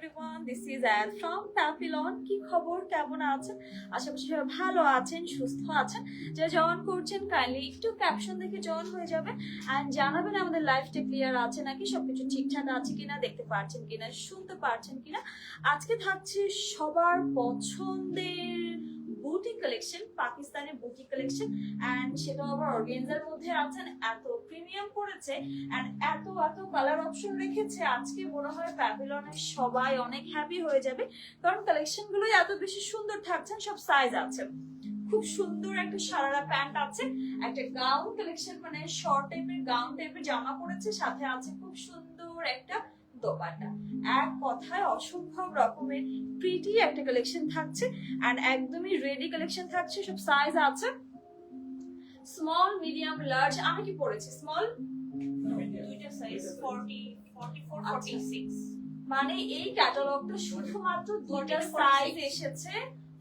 everyone, this is Ad from Papillon. কি খবর, কেমন আছেন? আশা করছি সবাই ভালো আছেন, সুস্থ আছেন। যারা জয়েন করছেন কাইন্ডলি একটু ক্যাপশন দেখে জয়েন হয়ে যাবেন এন্ড জানাবেন আমাদের লাইফটা ক্লিয়ার আছে নাকি, সবকিছু ঠিকঠাক আছে কিনা, দেখতে পাচ্ছেন কিনা, শুনতে পাচ্ছেন কিনা। আজকে থাকছে সবার পছন্দের বুটি কালেকশন, পাকিস্তানি বুটি কালেকশন, এন্ড সেটা আবার অর্গানজার মধ্যে আছেন। এত প্রিমিয়াম করেছে এন্ড এত এত কালার অপশন রেখেছে, আজকে মনে হয় প্যাভিলনের সবাই অনেক হ্যাপি হয়ে যাবে, কারণ কালেকশন গুলো এত বেশি সুন্দর থাকছেন। সব সাইজ আছে, খুব সুন্দর একটা সারারা প্যান্ট আছে, একটা গাউন কালেকশন, মানে শর্ট টাইপের গাউন টাইপের জামা পরেছে, সাথে আছে খুব সুন্দর একটা দোপাট্টা। এক কথায় অসম্ভব রকমের প্রিটি একটা কালেকশন থাকছে এন্ড একদমই রেডি কালেকশন থাকছে। সব সাইজ আছে, স্মল, মিডিয়াম, লার্জ। আমি কি পরেছি? স্মল, দুইটা সাইজ 40, 44, 46। মানে এই ক্যাটালগটা শুধুমাত্র দুইটা সাইজ এসেছে,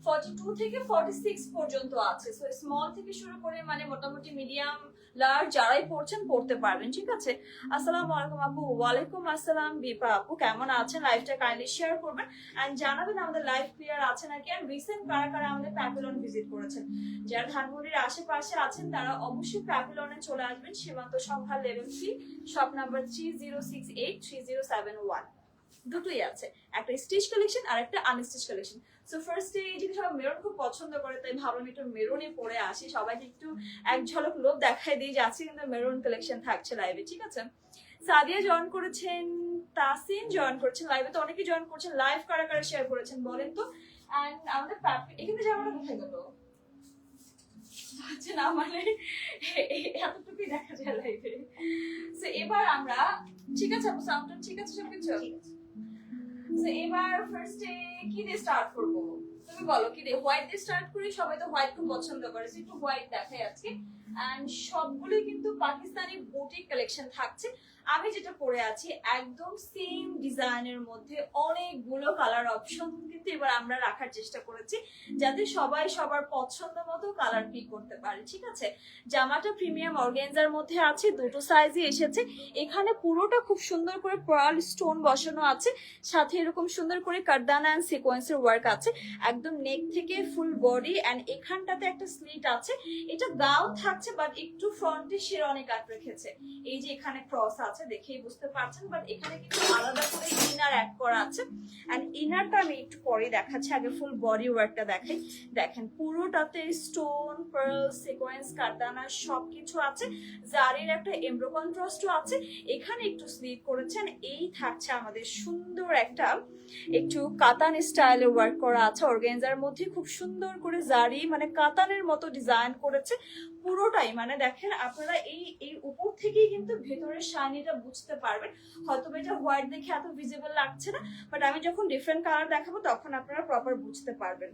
42 থেকে 46 পর্যন্ত আছে। সো স্মল থেকে শুরু করে মানে মোটামুটি মিডিয়াম, লার্জ যারাই পড়ছেন পড়তে পারবেন, ঠিক আছে। আসসালামু আলাইকুম আপু। ওয়ালাইকুম আসসালাম বিপা আপু, কেমন আছেন? লাইভটা কাইন্ডলি শেয়ার করবেন এন্ড জানাবেন আমাদের লাইভ ক্লিয়ার আছে নাকি, এন্ড রিসেন্ট কারা কারা আমাদের প্যাভিলন ভিজিট করেছেন। যারা ধানমন্ডির আশেপাশে আছেন তারা অবশ্যই প্যাভিলনে চলে আসবেন। সীমান্ত সংখ্যা লেভেল 3, শপ নাম্বার 3068 3071। দুটোই আছে, একটা স্টিচ কালেকশন আর একটা আনস্টিচ কালেকশন। সো ফার্স্টে এই জিনিস সবাই মেরুন খুব পছন্দ করে, তাই ভাবলাম একটু মেরুনে পরে আসি, সবাইকে একটু এক ঝলক লোভ দেখাই দিই যে আজকে কিন্তু মেরুন কালেকশন থাকছে লাইভে, ঠিক আছে। সাদিয়া জয়েন করেছেন, তাসিন জয়েন করেছেন লাইভে, তো অনেকেই জয়েন করছেন। লাইভ কারা কারা শেয়ার করেছেন বলেন তো। এন্ড আমাদের এখানে জামাটা কোথায় গেল? আচ্ছা না, মানে এতটুকুই দেখা যায় লাইভে। সো এবার আমরা, ঠিক আছে আপু, সাউন্ড ঠিক আছে, সবকিছু এবার ফার্স্টে কি দিয়ে স্টার্ট করব? তুমি বলো কি দিয়ে? হোয়াইট দিয়ে স্টার্ট করি, সবাই তো হোয়াইট খুব পছন্দ করে, একটু হোয়াইট দেখাই আজকে। এন্ড সবগুলোই কিন্তু পাকিস্তানি বুটিক কালেকশন থাকছে। আমি যেটা পরে আছি একদম সেম ডিজাইনের মধ্যে অনেকগুলো কালার অপশন কিন্তু এবার আমরা রাখার চেষ্টা করেছি, যাতে সবাই সবার পছন্দ মতো কালার পিক করতে পারে, ঠিক আছে। জামাটা প্রিমিয়াম অর্গানজার মধ্যে আছে, দুটো সাইজই এসেছে। এখানে পুরোটা খুব সুন্দর করে পার্ল স্টোন বসানো আছে, সাথে এরকম সুন্দর করে কারদানা এন্ড সিকোয়েন্সের ওয়ার্ক আছে একদম নেক থেকে ফুল বডি। এন্ড এখানটাতে একটা স্লিট আছে, এটা গাউন থাকছে বাট একটু ফ্রন্টে শেরওয়ানি কাট রেখেছে। এই যে এখানে ক্রস আছে, দেখেই বুঝতে পারছেন, বাট এখানে কিন্তু আলাদা করে ইনার অ্যাড করা আছে। এন্ড ইনারটা আমি একটু পরে দেখাচ্ছি, আগে ফুল বডি ওয়ার্কটা দেখাই। দেখেন পুরোটাতে স্টোন, পার্ল, সিকোয়েন্স, কারদানা সবকিছু আছে। জারির একটা এমব্রো কন্ট্রাস্টও আছে, এখানে একটু স্লিট করেছেন। এই থাকছে আমাদের সুন্দর একটা একটু কাতান স্টাইলে ওয়ার্ক করা আছে অর্গানজার মধ্যে, খুব সুন্দর করে জারি মানে কাতানের মতো ডিজাইন করেছে পুরোটাই। মানে দেখেন আপনারা এই উপর থেকেই কিন্তু ভেতরের শাইনিটা বুঝতে পারবেন। হয়তো এটা হোয়াইট দেখে এত ভিজিবল লাগছে না, বাট আমি যখন ডিফারেন্ট কালার দেখাবো তখন আপনারা প্রপার বুঝতে পারবেন।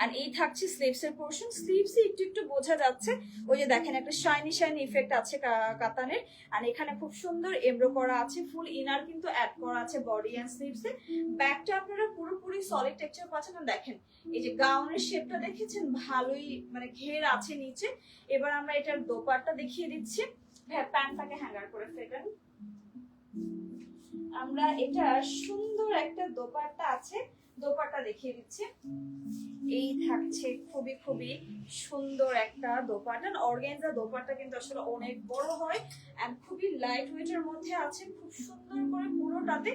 আর এই থাকছে স্লিভস এর পোর্শন, স্লিভস একটু একটু বোঝা যাচ্ছে, ওই যে দেখেন একটা শাইনি শাইনি ইফেক্ট আছে কাতানের। আর এখানে খুব সুন্দর এমব্রো করা আছে, ফুল ইনার কিন্তু অ্যাড করা আছে বডি এন্ড স্লিভস এ। ব্যাকটা আপনারা পুরোপুরি সলিড টেক্সচার পাচ্ছেন। দেখেন এই যে গাউনের শেপটা দেখেছেন, ভালোই মানে ঘের আছে নিচে। এবার আমরা এটার দোপাট্টা দেখিয়ে দিচ্ছি। হ্যাঁ, প্যান্টটাকে হ্যাঙ্গার করে ফেলেন। আমরা এটা সুন্দর একটা দোপাট্টা আছে, দোপাট্টা দেখিয়ে দিচ্ছি। এই থাকছে খুবই খুবই সুন্দর একটা দোপাট্টা। অর্গানজা দোপাট্টা কিন্তু আসলে অনেক বড় হয় এন্ড খুবই লাইট ওয়েট এর মধ্যে আছে, খুব সুন্দর করে পুরোটাতে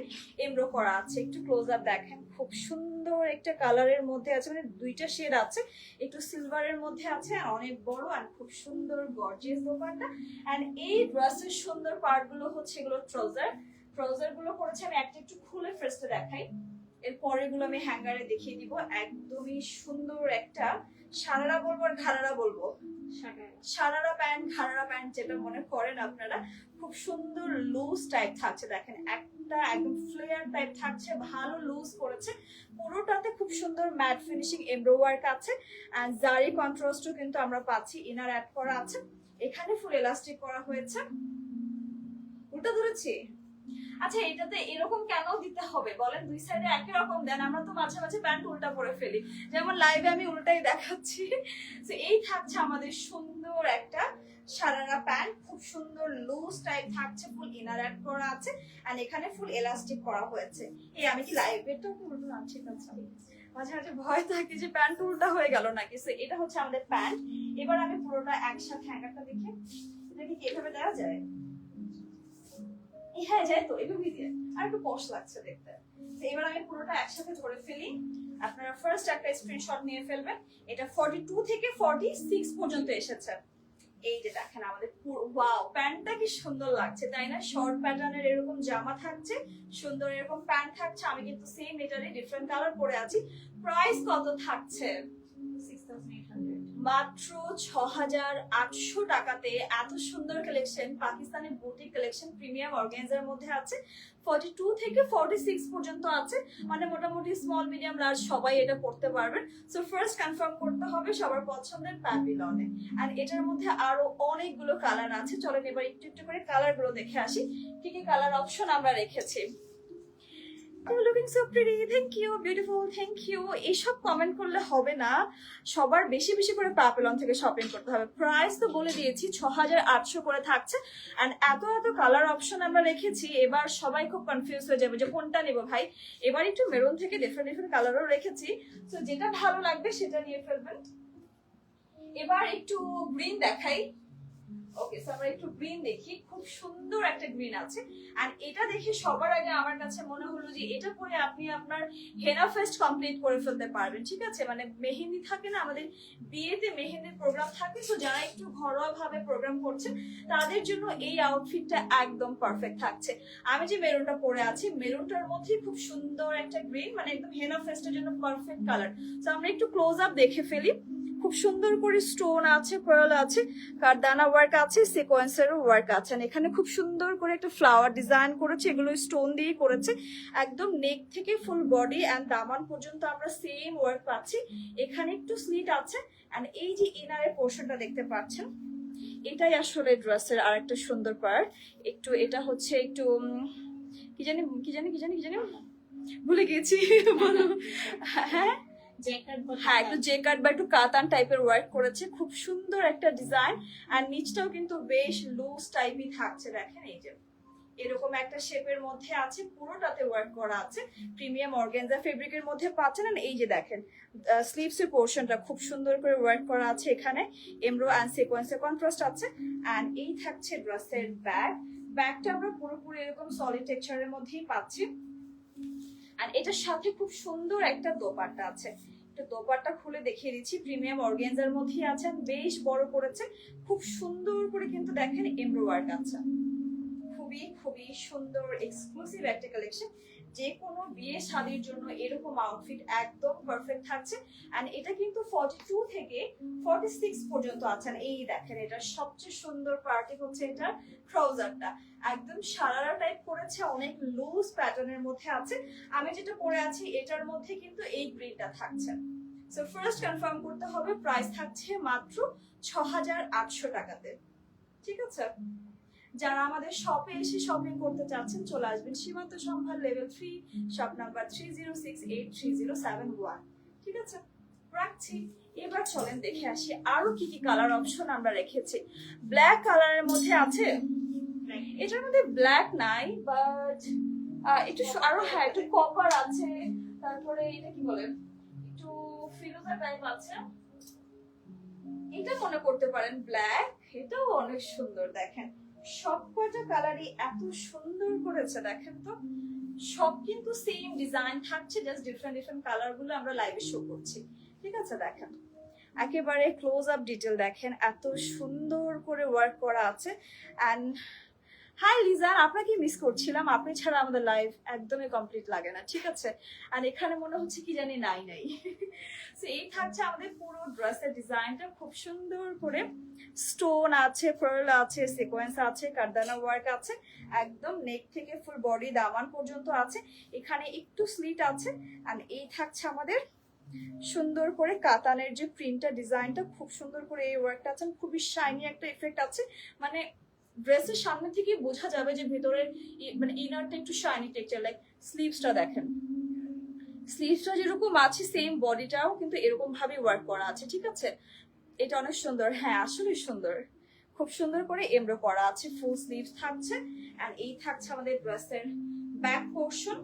এমব্রো করা আছে। একটু ক্লোজ আপ দেখেন, খুব সুন্দর একটা কালারের মধ্যে আছে, মানে দুইটা শেড আছে, একটু সিলভারের মধ্যে আছে, অনেক বড় আর খুব সুন্দর গর্জিয়াস দোপাট্টা। এন্ড এই ড্রেসের সুন্দর পার্ট গুলো হচ্ছে এগুলো ট্রাউজার গুলো করেছে। আমি একটা একটু খুলে ফার্স্টে দেখাই, এর পরের গুলো আমি হ্যাঙ্গারে দেখিয়ে দিব। একদমই সুন্দর একটা সারারা বলবো আর ঘাড়ারা বলবো, সারারা প্যান্ট, ঘাড়ারা প্যান্ট যেটা মনে করেন আপনারা। খুব সুন্দর লুজ টাইপ থাকছে, দেখেন একটা একদম ফ্লেয়ার টাইপ থাকছে, ভালো লুজ করেছে। পুরোটাতে খুব সুন্দর ম্যাট ফিনিশিং এমব্রো ওয়ার্ক আছে এন্ড জারি কন্ট্রাস্টও কিন্তু আমরা পাচ্ছি, ইনার অ্যাড করা আছে। এখানে ফুল এলাস্টিক করা হয়েছে। উল্টা ধরেছি? আচ্ছা, এটাতে এরকম কেন দিতে হবে বলেন? দুই সাইডে একই রকম দেন, আমরা তো মাঝে মাঝে প্যান্ট উল্টা পরে ফেলি, যেমন লাইভে আমি উল্টাই দেখাচ্ছি। তো এই থাকছে আমাদের সুন্দর একটা সারারা প্যান্ট, খুব সুন্দর লুজ টাইপ থাকছে, ফুল ইনার অ্যাড করা আছে এন্ড এখানে ফুল এলাস্টিক করা হয়েছে। এই আমি কি লাইভে তো পুরো না, ঠিক আছে, মাঝে মাঝে ভয় থাকে যে প্যান্ট উল্টা হয়ে গেল নাকি। সো এটা হচ্ছে আমাদের প্যান্ট। এবার আমি পুরোটা একসাথে হ্যাঙ্গারটা দেখে, এটা কি এভাবে দেওয়া যায়? হ্যাঁ যায় তো, এভাবেই দিয়ে, আর একটু পশ লাগছে দেখতে। তো এবার আমি পুরোটা একসাথে ধরে ফেলি। আপনারা ফার্স্ট একটা স্ক্রিনশট নিয়ে ফেলবেন। এটা 42 থেকে 46 পর্যন্ত এসেছে। এই যে দেখেন আমাদের পুরো, ওয়াও, প্যান্টটা কি সুন্দর লাগছে তাই না? শর্ট প্যাটার্নের এরকম জামা থাকছে, সুন্দর এরকম প্যান্ট থাকছে। আমি কিন্তু সেম এটারই ডিফারেন্ট কালার পরে আছি। প্রাইস কত থাকছে? 6800 মাত্র 6800 টাকাতে এত সুন্দর collection, Pakistani boutique collection premium organza মধ্যে আছে। 42 থেকে 46 পর্যন্ত আছে, মানে মোটামুটি স্মল মিডিয়াম লার্জ সবাই এটা পড়তে পারবেন। সো ফার্স্ট কনফার্ম করতে হবে সবার পছন্দের প্যাভিলনে। এন্ড এটার মধ্যে আরো অনেকগুলো কালার আছে। চলেন এবার একটু একটু করে কালার গুলো দেখে আসি, কি কি কালার অপশন আমরা রেখেছি। You're looking so pretty, thank you, beautiful, thank you. এইসব কমেন্ট করলে হবে না, সবার বেশি বেশি করে প্যাপেলন থেকে শপিং করতে হবে। প্রাইস তো বলে দিয়েছি 6800 করে থাকছে। এন্ড এত এত কালার অপশন আমরা রেখেছি, এবার সবাই খুব কনফিউজ হয়ে যাবে যে কোনটা নেব ভাই। এবার একটু মেরুন থেকে ডিফারেন্ট ডিফারেন্ট কালারও রেখেছি, তো যেটা ভালো লাগবে সেটা নিয়ে ফেলবেন। এবার একটু গ্রিন দেখাই। ওকে, সো আমরা একটু গ্রিন দেখি। খুব সুন্দর একটা গ্রিন আছে, আর এটা দেখে সবার আগে আমার কাছে মনে হলো যে এটা পরে আপনি আপনার হেনা ফেস্ট কমপ্লিট করে ফেলতে পারবেন। ঠিক আছে, মানে মেহেন্দি থাকে না, আমাদের বিয়েতে মেহেন্দির প্রোগ্রাম থাকে, তো যারা একটু ঘরোয়া ভাবে প্রোগ্রাম করছেন তাদের জন্য এই আউটফিটটা একদম পারফেক্ট থাকছে। আমি যে মেরুনটা পরে আছি, মেরুনটার মধ্যে খুব সুন্দর একটা গ্রিন, মানে একদম হেনা ফেস্টের জন্য পারফেক্ট কালার। তো আমরা একটু ক্লোজ আপ দেখে ফেলি। খুব সুন্দর করে স্টোন আছে, পার্ল আছে, কারদানা ওয়ার্ক আছে, সিকোয়েন্সের ওয়ার্ক আছে। এখানে খুব সুন্দর করে একটা ফ্লাওয়ার ডিজাইন করেছে, এগুলো স্টোন দিয়ে করেছে। একদম নেক থেকে ফুল বডি এন্ড দামান পর্যন্ত আমরা সেম ওয়ার্ক পাচ্ছি। এখানে একটু স্লিট আছে, এন্ড এই যে ইনারের পোর্শনটা দেখতে পাচ্ছেন, এটাই আসলে ড্রেসের আরেকটা সুন্দর পার্ট। একটু এটা হচ্ছে একটু কি জানি কি জানি কি জানি কি জানি ভুলে গেছি, বলো। হ্যাঁ হ্যাঁ, একটু জেকার্ড বা একটু কাতান টাইপের ওয়ার্ক করেছে, খুব সুন্দর একটা ডিজাইন। আর নিচটাও কিন্তু বেশ লুজ টাইপই থাকছে, দেখেন এই যে এরকম একটা শেপের মধ্যে আছে, পুরোটাতে ওয়ার্ক করা আছে। প্রিমিয়াম অর্গানজা ফেব্রিকের মধ্যে পাচ্ছেন। আর এই যে দেখেন স্লিভস এর পোর্শনটা খুব সুন্দর করে ওয়ার্ক করা আছে, এখানে এমব্রো এন্ড সিকোয়েন্সের কন্ট্রাস্ট আছে। এন্ড এই থাকছে ড্রেসের ব্যাগ। ব্যাগটা আমরা পুরোপুরি এরকম সলিড টেক্সচারের মধ্যেই পাচ্ছি। আর এটার সাথে খুব সুন্দর একটা দোপাট্টা আছে, একটা দোপাট্টা খুলে দেখিয়ে দিচ্ছি। প্রিমিয়াম অর্গানজার মধ্যে আছে, বেশ বড় করেছে, খুব সুন্দর করে কিন্তু দেখেন এমব্রো ওয়ার্ক আছে। খুবই খুবই সুন্দর এক্সক্লুসিভ একটা কালেকশন। যে কোনো বিয়ে শাদীর জন্য এরকম আউটফিট একদম পারফেক্ট থাকছে। এন্ড এটা কিন্তু 42 থেকে 46 পর্যন্ত আছে। এই দেখেন এটা সবচেয়ে সুন্দর পার্টি হচ্ছে এটা ট্রাউজারটা, একদম সারারা টাইপ করেছে, অনেক লুজ প্যাটার্নের মধ্যে আছে। আমি যেটা পরে আছি এটার মধ্যে কিন্তু এই গ্রিনটা থাকছে। সো ফার্স্ট কনফার্ম করতে হবে, প্রাইস থাকছে মাত্র 6800 টাকাতে। ঠিক আছে, যারা আমাদের শপে এসে শপিং করতে চাচ্ছেন চলে আসবেন Shimanto Shambhar level 3, shop number 30683071। ঠিক আছে, রাখছি। এবার চলেন দেখে আসি আরো কি কি কালার অপশন আমরা রেখেছি। ব্ল্যাক কালারের মধ্যে আছে, এটার মধ্যে ব্ল্যাক নাই, বাট একটু আরো, হ্যাঁ একটু কপার আছে, তারপরে এটা কি বলে একটু ফিরোজা টাইপ আছে, এটা মনে করতে পারেন ব্ল্যাক। এটাও অনেক সুন্দর, দেখেন সবকটা কালারই এত সুন্দর করেছে, দেখেন তো সব কিন্তু সেম ডিজাইন থাকছে, জাস্ট ডিফারেন্ট ডিফারেন্ট কালার গুলো আমরা লাইভে শো করছি। ঠিক আছে, দেখেন একেবারে ক্লোজ আপ ডিটেল দেখেন, এত সুন্দর করে ওয়ার্ক করা আছে। এন্ড হাই লিজান, আপনাকে মিস করছিলাম, আপনি ছাড়া আমাদের লাইভ একদমই কমপ্লিট লাগে না। ঠিক আছে, আর এখানে মনে হচ্ছে কি জানি নাই নাই। তো এই থাকছে আমাদের পুরো ড্রেসের ডিজাইনটা, খুব সুন্দর করে স্টোন আছে, পার্ল আছে, সিকোয়েন্স আছে, কারদানা ওয়ার্ক আছে, একদম নেক থেকে ফুল বডি দামান পর্যন্ত আছে। এখানে একটু স্লিট আছে। আর এই থাকছে আমাদের সুন্দর করে কাতানের যে প্রিন্টটা, ডিজাইনটা খুব সুন্দর করে এই ওয়ার্কটা আছে, খুবই শাইনি একটা এফেক্ট আছে। মানে ড্রেসের সামনে থেকে বোঝা যাবে যে ভেতরের মানে ইনারটা একটু শাইনি টেক্সচার। লাইক স্লিভসটা দেখেন, স্লিভসটা যেরকম আছে সেম বডিটাও কিন্তু এরকম ভাবে ওয়ার্ক করা আছে। ঠিক আছে, এটা অনেক সুন্দর, হ্যাঁ আসলে সুন্দর, খুব সুন্দর করে এমব্রো করা আছে, ফুল স্লিভস থাকছে। এন্ড এই থাকছে আমাদের ড্রেসের ব্যাক পোর্শন।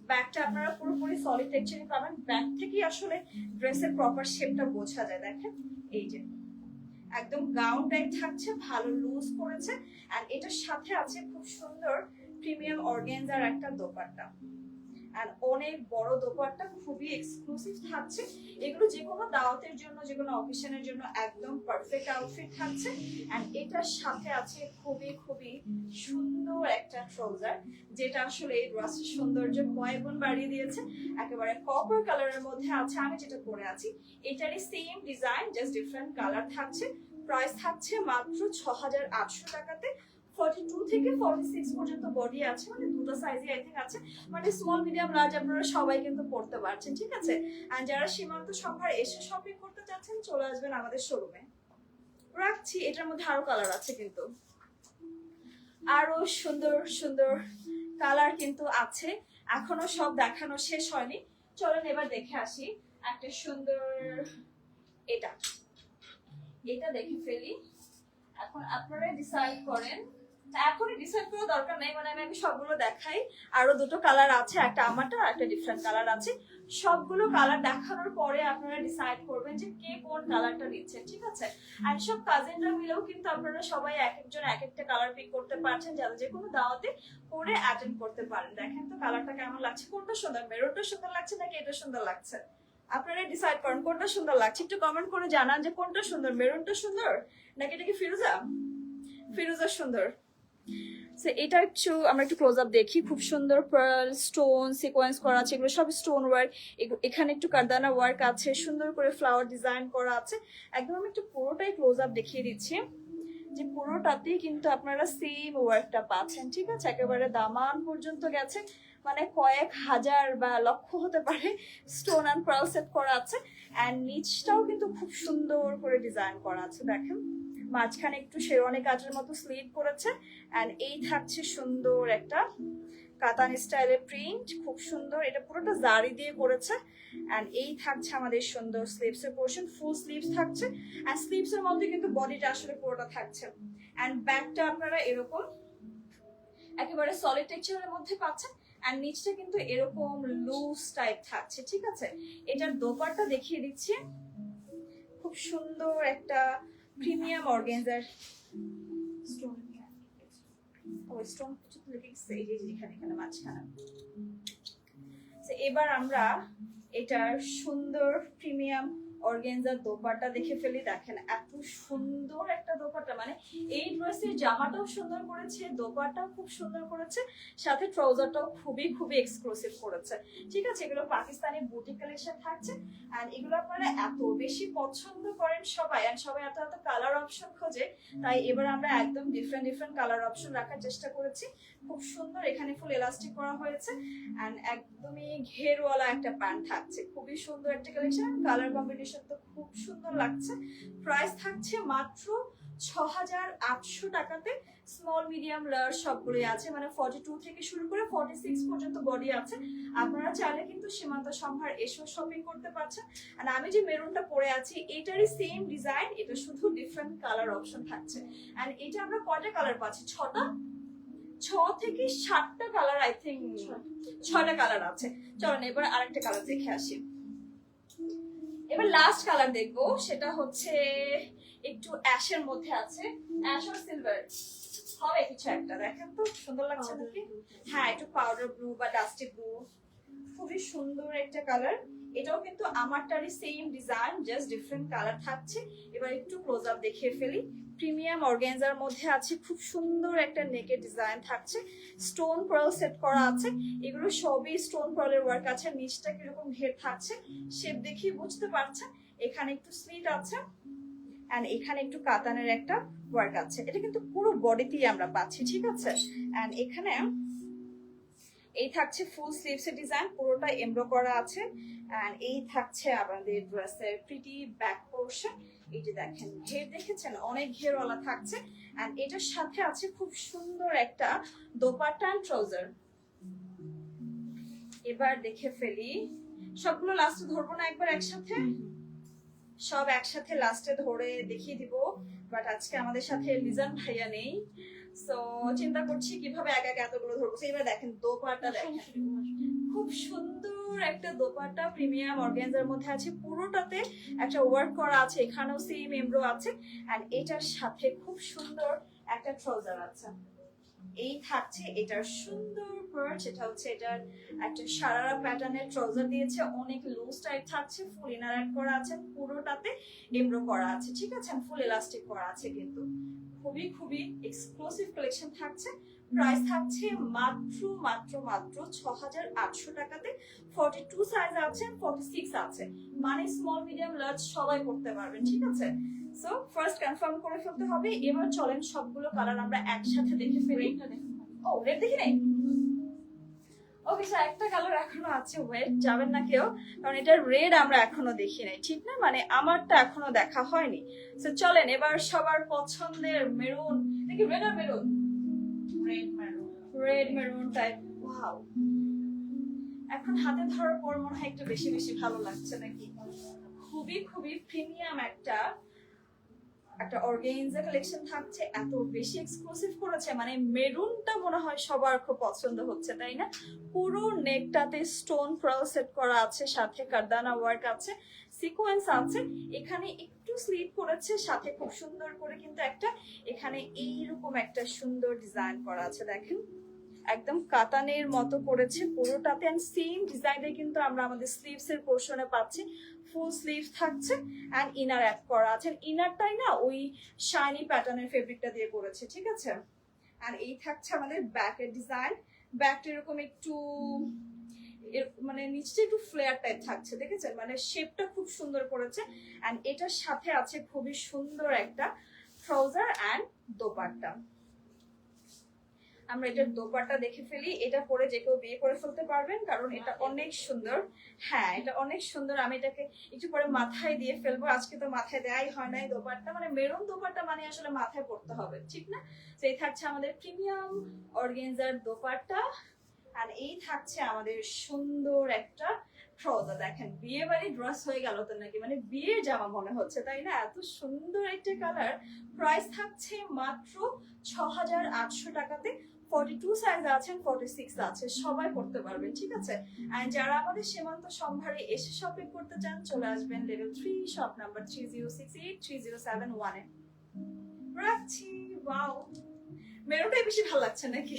ব্যাকটা আপনারা পুরোপুরি সলিড টেক্সচারে পাবেন, ব্যাক থেকেই আসলে ড্রেসের প্রপার শেপটা বোঝা যায়। দেখেন এই যে একদম গাউন টাইপ থাকছে, ভালো লুজ করেছে। এন্ড এটার সাথে আছে খুব সুন্দর প্রিমিয়াম অর্গানজার একটা দোপাট্টা, এন্ড অনেক বড় দোপাট্টা, খুবই এক্সক্লুসিভ থাকছে। এগুলো যে কোনো দাওয়াতের জন্য, যে কোনো অকেশনের জন্য একদম পারফেক্ট আউটফিট থাকছে। এন্ড এটার সাথে আছে খুবই খুবই সুন্দর একটা ট্রাউজার, যেটা আসলে এই ড্রেসের সৌন্দর্য কয়েক গুণ বাড়িয়ে দিয়েছে। একেবারে কপার কালারের মধ্যে আছে, আমি যেটা পরে আছি এটারই same design, just different colour থাকছে। প্রাইস থাকছে মাত্র 6800 টাকাতে। 42 থেকে 46 পর্যন্ত বডি আছে, মানে দুটো সাইজে আই থিংক আছে, মানে স্মল মিডিয়াম লার্জ আপনারা সবাই কিন্তু পড়তে পারছেন, ঠিক আছে। আর যারা সীমান্ত সম্ভার এসে শপিং করতে চাচ্ছেন চলে আসবেন আমাদের শোরুমে। রাখছি, এটার মধ্যে আরো কালার আছে, কিন্তু আরো সুন্দর সুন্দর কালার কিন্তু আছে, এখনো সব দেখানো শেষ হয়নি। চলেন এবার দেখে আসি একটা সুন্দর, এটা এটা দেখে ফেলি। এখন আপনারা ডিসাইড করেন, এখনই ডিসাইড করার দরকার নেই, মানে আমি সবগুলো দেখাই। আরো দুটো কালার আছে, একটা আমারটা আর একটা ডিফারেন্ট কালার আছে। সবগুলো কালার দেখানোর পরে আপনারা ডিসাইড করবেন যে কে কোন কালারটা নিচ্ছেন, ঠিক আছে। আর সব কাজিনরা মিলেও কিন্তু আপনারা সবাই এক একজন এক একটা কালার পিক করতে পারছেন, যাতে যে কোনো দাওয়াতে পরে অ্যাটেন্ড করতে পারেন। দেখেন তো কালারটা কেমন লাগছে, কোনটা সুন্দর, মেরুনটা সুন্দর লাগছে নাকি এটা সুন্দর লাগছে? আপনারা ডিসাইড করেন কোনটা সুন্দর লাগছে, একটু কমেন্ট করে জানান যে কোনটা সুন্দর, মেরুনটা সুন্দর নাকি এটা কি ফিরোজা? ফিরোজা সুন্দর। এটা একটু আমরা একটু ক্লোজ আপ দেখি, খুব সুন্দর পার্ল স্টোন সিকোয়েন্স করা আছে, এগুলো সব স্টোন ওয়ার্ক। এখানে একটু কারদানা ওয়ার্ক আছে, সুন্দর করে ফ্লাওয়ার ডিজাইন করা আছে। একদম আমি একটু পুরোটাই ক্লোজ আপ দেখিয়ে দিচ্ছি, যে পুরোটাতেই কিন্তু আপনারা সেম ওয়ার্কটা পাচ্ছেন, ঠিক আছে। একেবারে দামান পর্যন্ত গেছে, মানে কয়েক হাজার বা লক্ষ হতে পারে স্টোন অ্যান্ড পার্ল সেট করা আছে। অ্যান্ড নিচটাও কিন্তু খুব সুন্দর করে ডিজাইন করা আছে, দেখেন মাঝখানে একটু শেরওয়ানি কাজের মতো স্লিভ করেছে। এন্ড এই থাকছে সুন্দর একটা কাতান স্টাইলের প্রিন্ট, খুব সুন্দর, এটা পুরোটা জারি দিয়ে করেছে। এন্ড এই থাকছে আমাদের সুন্দর স্লিভস এর পোর্শন, ফুল স্লিভস থাকছে। এন্ড স্লিভস এর মধ্যে কিন্তু বডিটা আসলে পুরোটা থাকছে। এন্ড ব্যাকটা আপনারা এরকম একেবারে সলিড টেক্সচারের মধ্যে পাচ্ছেন। এন্ড নিচটা কিন্তু এরকম লুজ টাইপ থাকছে, ঠিক আছে। এটার দোপাট্টা দেখিয়ে দিচ্ছি, খুব সুন্দর একটা প্রিমিয়াম অর্গানজার স্টোন, এখানে মাঝখানে। এবার আমরা এটার সুন্দর প্রিমিয়াম অর্গানজার দোপাট্টা দেখে ফেলি। দেখেন এত সুন্দর একটা দোপাট্টা, মানে এই ড্রেসের জামাটাও সুন্দর করেছে, দোপাট্টাও খুব সুন্দর করেছে, সাথে ট্রাউজারটাও খুবই খুবই এক্সক্লুসিভ করেছে, ঠিক আছে। এগুলো পাকিস্তানি বুটিক কালেকশন থাকছে। এন্ড এগুলো আপনারা এত বেশি পছন্দ করেন সবাই, এন্ড সবাই এত এত কালার অপশন খোঁজে, তাই এবার আমরা একদম ডিফারেন্ট ডিফারেন্ট কালার অপশন রাখার চেষ্টা করেছি। খুব সুন্দর, এখানে ফুল এলাস্টিক করা হয়েছে। এন্ড একদমই ঘেরওয়ালা একটা প্যান্ট থাকছে, খুবই সুন্দর একটা কালেকশন, কালার কম্বিনেশন তো খুব সুন্দর লাগছে। প্রাইস থাকছে মাত্র 6800 টাকাতে। স্মল মিডিয়াম লার্জ সবগুলোই আছে, মানে 42 থেকে শুরু করে 46 পর্যন্ত বডি আছে। আপনারা চাইলে কিন্তু সীমান্ত সম্ভার এসব শপিং করতে পারছেন। আর আমি যে মেরুনটা পরে আছি এটারই সেম ডিজাইন, এটা শুধু ডিফারেন্ট কালার অপশন থাকছে। এন্ড এটা আমরা কয়টা কালার পাচ্ছি? 6 থেকে 7টা কালার, আই থিঙ্ক 6টা কালার আছে। চলেন এবার আরেকটা কালার দেখে আসি। এবার লাস্ট কালার দেখবো, সেটা হচ্ছে একটু অ্যাশের মধ্যে আছে, অ্যাশ আর সিলভার হবে কিছু একটা। দেখেন তো সুন্দর লাগছে নাকি? হ্যাঁ, একটু পাউডার ব্লু বা ডাস্টি ব্লু, খুবই সুন্দর একটা কালার। এটাও কিন্তু আমারটারই same design, just different colour থাকছে। এবার একটু ক্লোজ আপ দেখিয়ে ফেলি। প্রিমিয়াম অর্গানজার মধ্যে আছে, খুব সুন্দর একটা নেকের ডিজাইন থাকছে, স্টোন পার্ল সেট করা আছে। এগুলো সবই স্টোন পার্লের ওয়ার্ক আছে। নিচটা কিরকম ঘের থাকছে শেপ দেখেই বুঝতে পারছেন। এখানে একটু স্লিট আছে, এন্ড এখানে একটু কাতানের একটা ওয়ার্ক আছে। এটা কিন্তু পুরো বডিতেই আমরা পাচ্ছি, ঠিক আছে। এন্ড এখানে এই থাকছে ফুল স্লিভস এর ডিজাইন, পুরোটা এমব্রো করা আছে। এন্ড এই থাকছে আমাদের ড্রেসের প্রিটি ব্যাক পোর্শন। এই যে দেখেন ঘের দেখেছেন, অনেক ঘেরওয়ালা থাকছে। এন্ড এটার সাথে আছে খুব সুন্দর একটা দোপাট্টা এন্ড ট্রাউজার। এবার দেখে ফেলি, সবগুলো লাস্টে ধরবো না একবার একসাথে? সব একসাথে লাস্টে ধরে দেখিয়ে দিব। বাট আজকে আমাদের সাথে লিজান ভাইয়া নেই, সো চিন্তা করছি কিভাবে একা একা এতগুলো ধরবো। So, এবার দেখেন দোপাট্টা দেখেন, খুব সুন্দর একটা দোপাট্টা প্রিমিয়াম অর্গানজার মধ্যে আছে, পুরোটাতে একটা ওয়ার্ক করা আছে, এখানেও সেম এমব্রো আছে, এন্ড এটার সাথে খুব সুন্দর একটা ট্রাউজার আছে। এই থাকছে এটার সুন্দর পার্চ, এটা হচ্ছে এটার একটা সারারা প্যাটার্নের ট্রাউজার দিয়েছে, অনেক লুজ টাইপ থাকছে, ফুল ইনার অ্যাড করা আছে, পুরোটাতে এমব্রো করা আছে, ঠিক আছে, ফুল ইলাস্টিক করা আছে, কিন্তু খুবই খুবই এক্সক্লুসিভ কালেকশন থাকছে। প্রাইস থাকছে মাত্র মাত্র মাত্র ৬,৮০০ টাকাতে। 42 সাইজ আছে, 46 আছে, মানে স্মল মিডিয়াম লার্জ সবাই করতে পারবেন, ঠিক আছে। সো ফার্স্ট কনফার্ম করে ফেলতে হবে। এবার চলেন সবগুলো কালার আমরা একসাথে দেখে ফেলি। ও রেড দেখি নাই, ওকে স্যার, একটা কালার এখনো আছে, ওয়েট যাবেন না কেউ, কারণ এটা রেড আমরা এখনো দেখি নাই, ঠিক না, মানে আমারটা এখনো দেখা হয়নি। সো চলেন এবার সবার পছন্দের মেরুন, দেখি রেড আর maroon, red maroon type. Wow, এখন হাতে ধরার পর মনে হয় একটু বেশি বেশি ভালো লাগছে নাকি। খুবই খুবই প্রিমিয়াম একটা অর্গানজা কালেকশন থাকছে, এত বেশি এক্সক্লুসিভ করেছে, মানে মেরুনটা মনে হয় সবার খুব পছন্দ হচ্ছে, তাই না। পুরো নেকটাতে স্টোন পার্ল সেট করা আছে, সাথে কারদানা ওয়ার্ক আছে, সিকোয়েন্স আছে, এখানে একটু স্লিপ করেছে, সাথে খুব সুন্দর করে কিন্তু একটা এখানে এইরকম একটা সুন্দর ডিজাইন করা আছে, দেখেন একদম কাতানের মতো করেছে পুরোটাতে, এন্ড সেম ডিজাইনে কিন্তু আমরা আমাদের স্লিভস এর পোর্শনে পাচ্ছি, ফুল স্লিভ থাকছে এন্ড ইনার অ্যাড করা আছে, ইনারটাই না ওই শাইনি প্যাটার্নের ফেব্রিকটা দিয়ে করেছে, ঠিক আছে। আর এই থাকছে আমাদের ব্যাকের ডিজাইন, ব্যাকটা এরকম একটু মানে নিচটা একটু ফ্লেয়ার টাইপ থাকছে, দেখেছেন, মানে শেপটা খুব সুন্দর করেছে, এন্ড এটার সাথে আছে খুবই সুন্দর একটা ট্রাউজার এন্ড দোপাট্টা। আমরা এটার দোপাট্টা দেখে ফেলি, এটা পরে যে কেউ বিয়ে করে ফেলতে পারবেন, কারণ এটা অনেক সুন্দর। হ্যাঁ, এটা অনেক সুন্দর, আমি এটাকে একটু পরে মাথায় দিয়ে ফেলবো, আজকে তো মাথায় দেয়াই হয় নাই দোপাট্টা, মানে মেরুন দোপাট্টা মানে আসলে মাথায় পড়তে হবে, ঠিক না। তো এই থাকছে আমাদের প্রিমিয়াম অর্গানজার দোপাট্টা, আর এই থাকছে আমাদের সুন্দর একটা ট্রাউজার। দেখেন বিয়ে বাড়ি ড্রেস হয়ে গেল তো নাকি, মানে বিয়ের জামা মনে হচ্ছে, তাই না, এত সুন্দর একটা কালার। প্রাইস থাকছে মাত্র ৬,৮০০ টাকাতে। 42 সাইজ আছেন, 46 আছে, সবাই করতে পারবেন, ঠিক আছে। আর যারা আমাদের সীমান্ত সম্ভারে এসে শপিং করতে চান, চলে আসবেন লেভেল 3 শপ নাম্বার 30683071 এ। রাখছি। ওয়াও, মেরুনটাই বেশি ভালো লাগছে নাকি।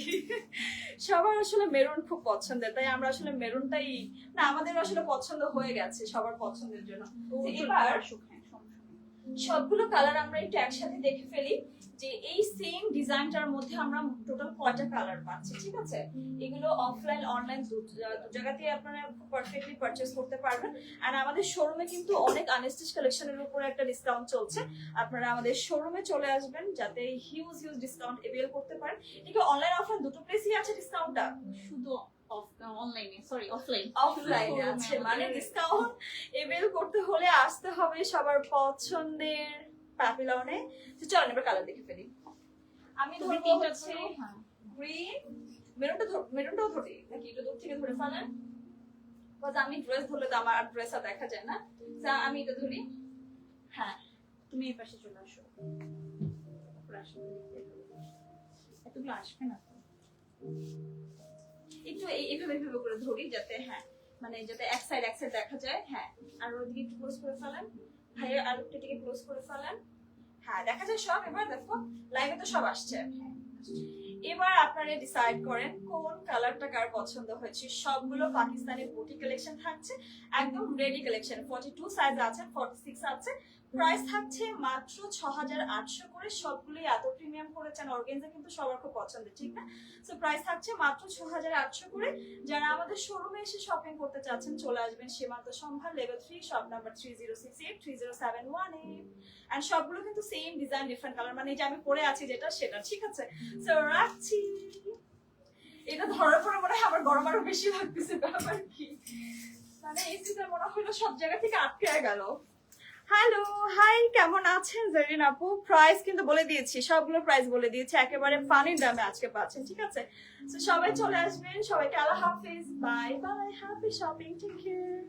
সবার আসলে মেরুন খুব পছন্দের, তাই আমরা আসলে মেরুনটাই না, আমাদের আসলে পছন্দ হয়ে গেছে সবার পছন্দের জন্য। এবার সবগুলো কালার আমরা একটু একসাথে দেখে ফেলি, যে এই সেম ডিজাইনটার মধ্যে আমরা টোটাল কয়টা কালার পাচ্ছি, ঠিক আছে। এগুলো অফলাইন অনলাইন দু জায়গাতেই আপনারা খুব পারফেক্টলি পারচেজ করতে পারবেন। আর আমাদের শোরুমে কিন্তু অনেক আনস্টিচ কালেকশনের উপরে একটা ডিসকাউন্ট চলছে, আপনারা আমাদের শোরুমে চলে আসবেন যাতে হিউজ ডিসকাউন্ট এভেল করতে পারেন। ঠিক আছে, অনলাইন অফলাইন দুটো প্লেসই আছে ডিসকাউন্টটা, শুধু অনলাইনে, সরি অফলাইন, অফলাইনে আছে, মানে ডিসকাউন্ট এভেল করতে হলে আসতে হবে সবার পছন্দের প্যাভিলনে। তো চলেন এবার কালার দেখে ফেলি। আমি ধরবো হচ্ছে গ্রিন, মেরুনটাও ধরি নাকি একটু দূর থেকে ধরে ফেলেন, বিকজ আমি ড্রেস ধরলে তো আমার ড্রেস আর দেখা যায় না, আমি এটা ধরি। হ্যাঁ, তুমি এই পাশে চলে আসো, এতগুলো আসবে না তো, একটু এইভাবে এইভাবে করে ধরি, যাতে হ্যাঁ মানে যাতে এক সাইড দেখা যায়। হ্যাঁ, আর ওদিকে একটু ক্লোজ করে ফেলেন ভাইয়া, আর একটু দিকে ক্লোজ করে ফেলেন। হ্যাঁ, দেখা যায় সব। এবার দেখো লাইভে তো সব আসছে। এবার আপনারা ডিসাইড করেন কোন কালারটা কার পছন্দ হয়েছে। সবগুলো পাকিস্তানি বুটি কালেকশন থাকছে, একদম রেডি কালেকশন। 42 সাইজ আছে, 46 আছে। প্রাইস থাকছে মাত্র ৬,৮০০ করে। সবগুলোই এত প্রিমিয়াম করেছেন, অর্গানজা কিন্তু সবার খুব পছন্দের, ঠিক না। সো প্রাইস থাকছে মাত্র ৬,৮০০ করে। যারা আমাদের শোরুমে এসে শপিং করতে চাচ্ছেন, চলে আসবেন Shimanto Shambhar level 3 shop number 30683071 এ। এন্ড সবগুলো কিন্তু সেম ডিজাইন, ডিফারেন্ট কালার, মানে যে আমি পরে আছি যেটা সেটা, ঠিক আছে। সো রাখছি। এটা ধরার পরে মনে হয় আমার গরম আরো বেশি লাগতেছে, ব্যাপার কি, মানে এসিটা মনে হলো সব জায়গা থেকে আটকে গেল। হ্যালো, হাই, কেমন আছেন জারিন আপু? প্রাইস কিন্তু বলে দিয়েছি, সবগুলো প্রাইস বলে দিয়েছি, একেবারে ফানির দামে আজকে পাচ্ছেন, ঠিক আছে। সো সবাই চলে আসবেন, সবাইকে আল্লাহ হাফেজ, bye bye, happy shopping, take care.